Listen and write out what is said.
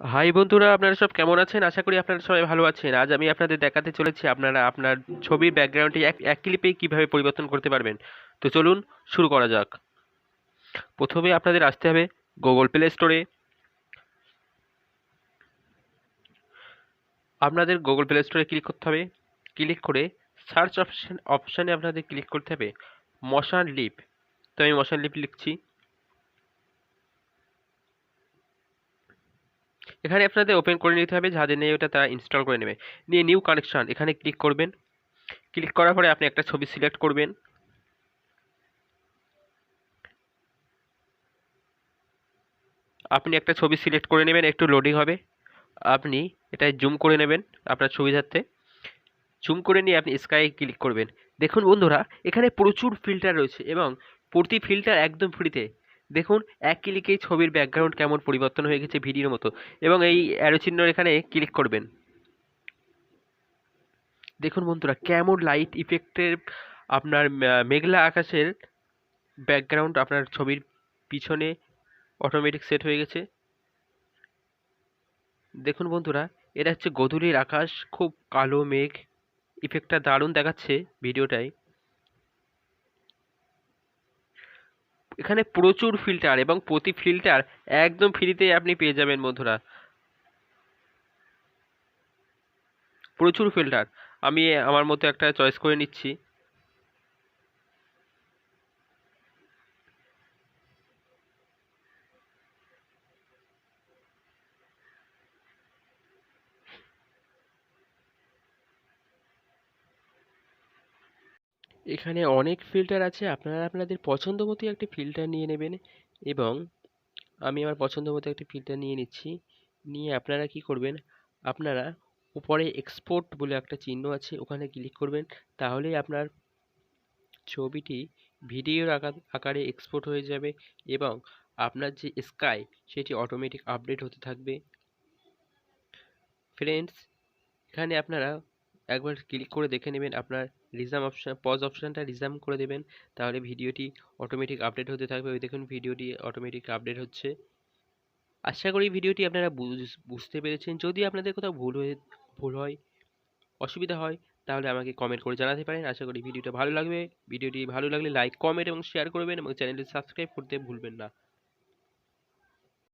High বন্ধুরা, আপনারা সব কেমন আছেন? আশা করি আপনারা সবাই ভালো আছেন। আজ আমি আপনাদের দেখাতে চলেছি আপনারা আপনার ছবির ব্যাকগ্রাউন্ডটি এক ক্লিপে কিভাবে পরিবর্তন করতে পারবেন। তো চলুন শুরু করা যাক। প্রথমে আপনাদের আসতে হবে গুগল প্লে স্টোরে। আপনাদের গুগল প্লে স্টোরে ক্লিক করতে হবে। ক্লিক করে সার্চ অপশানে আপনাদের ক্লিক করতে হবে মশান লিপ। তো আমি মশান লিপ লিখছি। এখানে আপনাদের ওপেন করে নিতে হবে, যাদের নেই ওটা তারা ইনস্টল করে নেবে। নিয়ে নিউ কানেকশন এখানে ক্লিক করবেন। ক্লিক করার পরে আপনি একটা ছবি সিলেক্ট করবেন। আপনি একটা ছবি সিলেক্ট করে নেবেন, একটু লোডিং হবে। আপনি এটায় জুম করে নেবেন আপনার সুবিধার্থে। জুম করে নিয়ে আপনি স্কাই ক্লিক করবেন। দেখুন বন্ধুরা, এখানে প্রচুর ফিল্টার রয়েছে এবং প্রতি ফিল্টার একদম ফ্রিতে। দেখুন এক ক্লিকেই ছবির ব্যাকগ্রাউন্ড কেমন পরিবর্তন হয়ে গেছে ভিডিওর মতো। এবং এই অ্যারো চিহ্নর এখানে ক্লিক করবেন। দেখুন বন্ধুরা, কেমন লাইট ইফেক্টের আপনার মেঘলা আকাশের ব্যাকগ্রাউন্ড আপনার ছবির পিছনে অটোমেটিক সেট হয়ে গেছে। দেখুন বন্ধুরা, এটা হচ্ছে গধূলির আকাশ, খুব কালো মেঘ। ইফেক্টটা দারুণ দেখাচ্ছে ভিডিওটায়। এখানে প্রচুর ফিল্টার এবং প্রতি ফিল্টার একদম ফ্রিতে আপনি পেয়ে যাবেন বন্ধুরা। প্রচুর ফিল্টার। আমি আমার মতো একটা চয়েস করে নিচ্ছি। এখানে অনেক ফিল্টার আছে, আপনারা আপনাদের পছন্দ মতো একটি ফিল্টার নিয়ে নেবেন। এবং আমি আমার পছন্দ মতো একটি ফিল্টার নিয়ে নিচ্ছি। নিয়ে আপনারা কি করবেন, আপনারা উপরে এক্সপোর্ট বলে একটা চিহ্ন আছে, ওখানে ক্লিক করবেন। তাহলেই আপনার ছবিটি ভিডিওর আকারে এক্সপোর্ট হয়ে যাবে এবং আপনার যে স্কাই সেটি অটোমেটিক আপডেট হতে থাকবে। ফ্রেন্ডস, এখানে আপনারা একবার ক্লিক করে দেখে নেবেন, আপনার রিজাম অপশান পজ অপশানটা রিজাম করে দেবেন। তাহলে ভিডিওটি অটোমেটিক আপডেট হতে থাকবে। ওই দেখুন ভিডিওটি অটোমেটিক আপডেট হচ্ছে। আশা করি ভিডিওটি আপনারা বুঝতে পেরেছেন। যদি আপনাদের কোথাও ভুল হয়, অসুবিধা হয়, তাহলে আমাকে কমেন্ট করে জানাতে পারেন। আশা করি ভিডিওটা ভালো লাগবে। ভিডিওটি ভালো লাগলে লাইক, কমেন্ট এবং শেয়ার করবেন এবং চ্যানেলটি সাবস্ক্রাইব করতে ভুলবেন না।